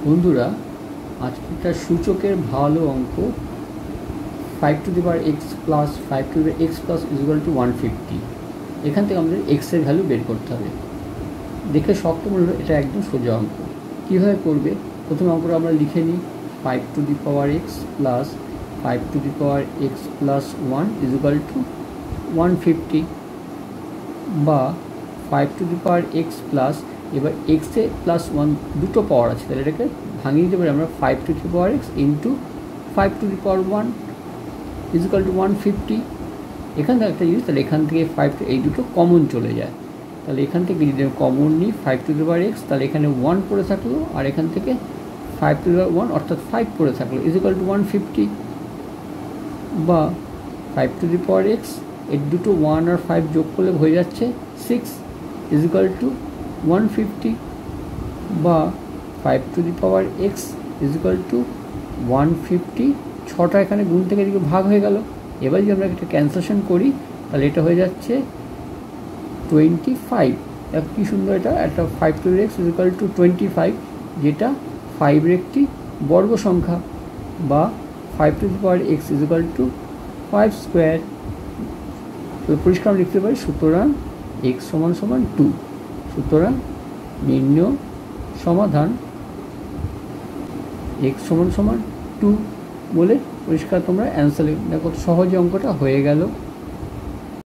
বন্ধুরা, আজকের সূচকের ভালো অঙ্ক 5 to the power x plus 5 to the x plus is equal to 150। এখান থেকে আমাদের এক্সের ভ্যালু বের করতে হবে। দেখে শক্ত মনে হলো, এটা একদম সোজা অঙ্ক। কীভাবে করবে? প্রথমে অঙ্কটা আমরা লিখে নিই। 5 to the power x plus 5 to the power x plus 1 is equal to 150, বা 5 to the power x plus, এবার এক্সে প্লাস 1 দুটো পাওয়ার আছে, তাহলে এটাকে ভাঙিয়ে দিতে পারি আমরা 5 to the power x into 5 to the power 1 is equal to 150। এখান থেকে একটা জিনিস, তাহলে এখান থেকে 5 টু এই দুটো কমন চলে যায়, তাহলে এখান থেকে যদি কমন নিই 5 টু দি পাওয়ার এক্স, তাহলে এখানে 1 পড়ে থাকলো, আর এখান থেকে 5 টু দি পাওয়ার 1 অর্থাৎ 5 পড়ে থাকলো ইজ ইকুয়াল টু 150, বা 5 টু দি পাওয়ার এক্স এর দুটো 1 আর 5 যোগ করলে হয়ে যাচ্ছে 6 ইজ ইকুয়াল টু 150, বা 5 to the power x is equal to 150। 6টা এখানে গুণ থেকে এদিকে ভাগ হয়ে গেল। এবার যদি আমরা একটা ক্যান্সেলেশন করি, তাহলে এটা হয়ে যাচ্ছে 25। কী সুন্দর, এটা একটা 5 to the x is equal to 25, যেটা 5-এর একটি বর্গ সংখ্যা, বা 5 to the power x is equal to 5 square. তো পরিষ্কার লিখতে পারি, সুতরাং এক্স সমান সমান 2। সুতরাং নির্ণয় সমাধান এক্স সমান সমান 2 বলে পরিষ্কার তোমরা অ্যান্সার লিখবে। কত সহজে অঙ্কটা হয়ে গেল।